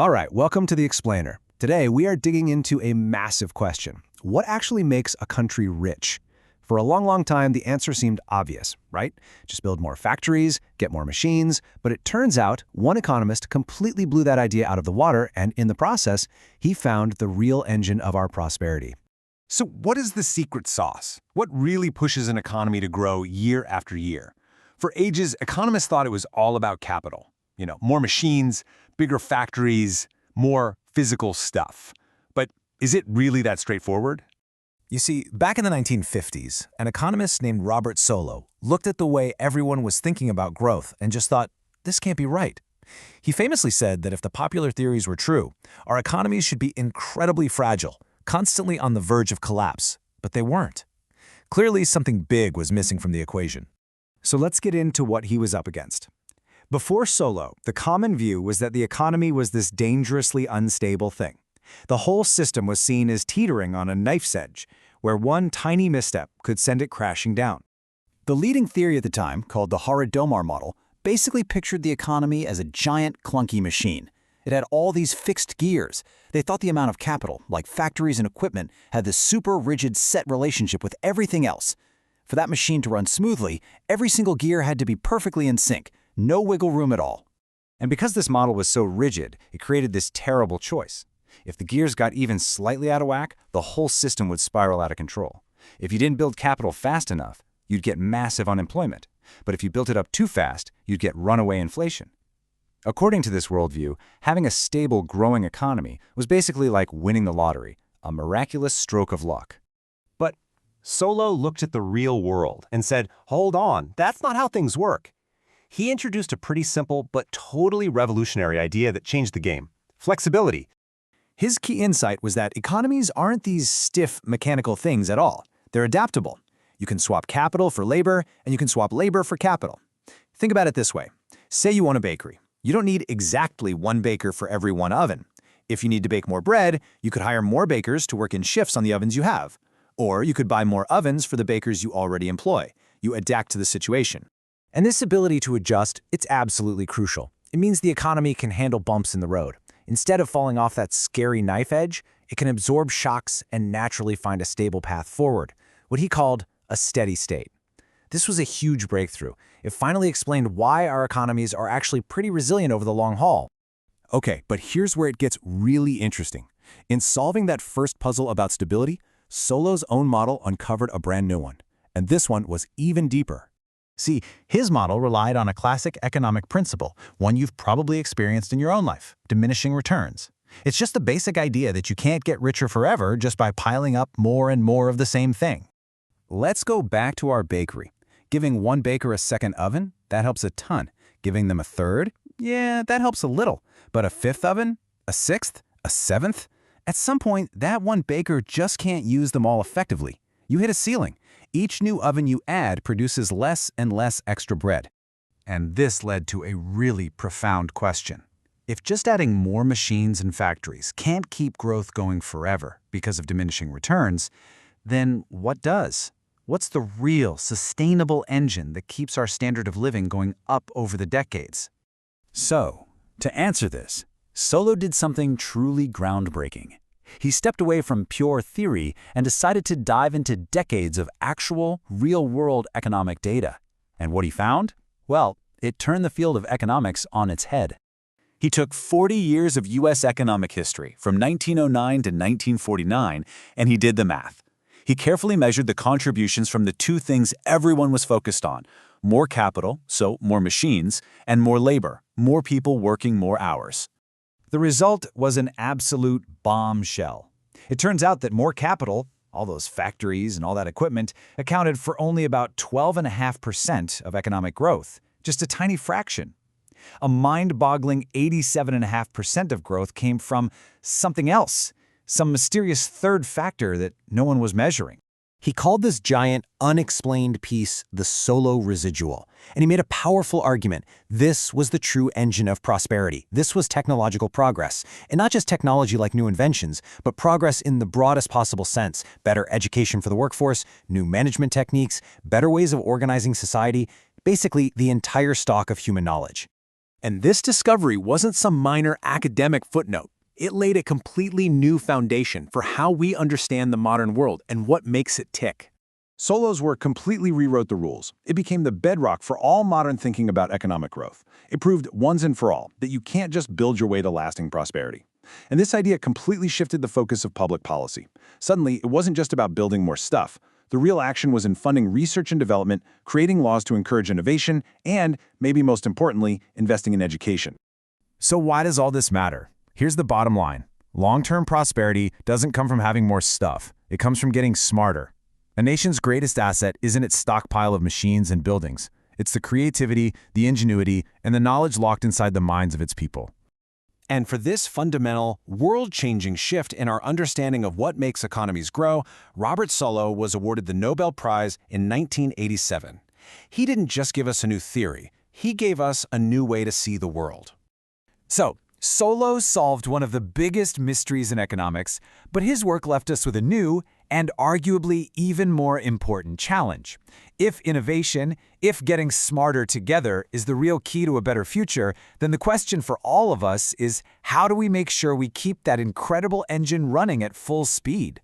All right, welcome to The Explainer. Today, we are digging into a massive question. What actually makes a country rich? For a long time, the answer seemed obvious, right? Just build more factories, get more machines. But it turns out one economist completely blew that idea out of the water, and in the process, he found the real engine of our prosperity. So what is the secret sauce? What really pushes an economy to grow year after year? For ages, economists thought it was all about capital. More machines, bigger factories, more physical stuff. But is it really that straightforward? You see, back in the 1950s, an economist named Robert Solow looked at the way everyone was thinking about growth and just thought, this can't be right. He famously said that if the popular theories were true, our economies should be incredibly fragile, constantly on the verge of collapse, but they weren't. Clearly, something big was missing from the equation. So let's get into what he was up against. Before Solow, the common view was that the economy was this dangerously unstable thing. The whole system was seen as teetering on a knife's edge, where one tiny misstep could send it crashing down. The leading theory at the time, called the Horodomar model, basically pictured the economy as a giant, clunky machine. It had all these fixed gears. They thought the amount of capital, like factories and equipment, had this super rigid set relationship with everything else. For that machine to run smoothly, every single gear had to be perfectly in sync, no wiggle room at all. And because this model was so rigid, it created this terrible choice. If the gears got even slightly out of whack, the whole system would spiral out of control. If you didn't build capital fast enough, you'd get massive unemployment. But if you built it up too fast, you'd get runaway inflation. According to this worldview, having a stable, growing economy was basically like winning the lottery, a miraculous stroke of luck. But Solow looked at the real world and said, hold on, that's not how things work. He introduced a pretty simple but totally revolutionary idea that changed the game: flexibility. His key insight was that economies aren't these stiff, mechanical things at all. They're adaptable. You can swap capital for labor, and you can swap labor for capital. Think about it this way. Say you own a bakery. You don't need exactly one baker for every one oven. If you need to bake more bread, you could hire more bakers to work in shifts on the ovens you have. Or you could buy more ovens for the bakers you already employ. You adapt to the situation. And this ability to adjust, it's absolutely crucial. It means the economy can handle bumps in the road. Instead of falling off that scary knife edge, it can absorb shocks and naturally find a stable path forward, what he called a steady state. This was a huge breakthrough. It finally explained why our economies are actually pretty resilient over the long haul. Okay, but here's where it gets really interesting. In solving that first puzzle about stability, Solow's own model uncovered a brand new one. And this one was even deeper. See, his model relied on a classic economic principle, one you've probably experienced in your own life: diminishing returns. It's just the basic idea that you can't get richer forever just by piling up more and more of the same thing. Let's go back to our bakery. Giving one baker a second oven, that helps a ton. Giving them a third, yeah, that helps a little. But a fifth oven? A sixth? A seventh? At some point, that one baker just can't use them all effectively. You hit a ceiling. Each new oven you add produces less and less extra bread. And this led to a really profound question. If just adding more machines and factories can't keep growth going forever because of diminishing returns, then what does? What's the real, sustainable engine that keeps our standard of living going up over the decades? So, to answer this, Solow did something truly groundbreaking. He stepped away from pure theory and decided to dive into decades of actual, real-world economic data. And what he found? Well, it turned the field of economics on its head. He took 40 years of U.S. economic history, from 1909 to 1949, and he did the math. He carefully measured the contributions from the two things everyone was focused on: more capital, so more machines, and more labor, more people working more hours. The result was an absolute bombshell. It turns out that more capital, all those factories and all that equipment, accounted for only about 12.5% of economic growth, just a tiny fraction. A mind-boggling 87.5% of growth came from something else, some mysterious third factor that no one was measuring. He called this giant, unexplained piece the Solow residual, and he made a powerful argument. This was the true engine of prosperity. This was technological progress, and not just technology like new inventions, but progress in the broadest possible sense: better education for the workforce, new management techniques, better ways of organizing society, basically the entire stock of human knowledge. And this discovery wasn't some minor academic footnote. It laid a completely new foundation for how we understand the modern world and what makes it tick. Solow's work completely rewrote the rules. It became the bedrock for all modern thinking about economic growth. It proved once and for all that you can't just build your way to lasting prosperity. And this idea completely shifted the focus of public policy. Suddenly, it wasn't just about building more stuff. The real action was in funding research and development, creating laws to encourage innovation, and, maybe most importantly, investing in education. So why does all this matter? Here's the bottom line. Long-term prosperity doesn't come from having more stuff. It comes from getting smarter. A nation's greatest asset isn't its stockpile of machines and buildings. It's the creativity, the ingenuity, and the knowledge locked inside the minds of its people. And for this fundamental, world-changing shift in our understanding of what makes economies grow, Robert Solow was awarded the Nobel Prize in 1987. He didn't just give us a new theory, he gave us a new way to see the world. So, Solow solved one of the biggest mysteries in economics, but his work left us with a new and arguably even more important challenge. If innovation, if getting smarter together is the real key to a better future, then the question for all of us is, how do we make sure we keep that incredible engine running at full speed?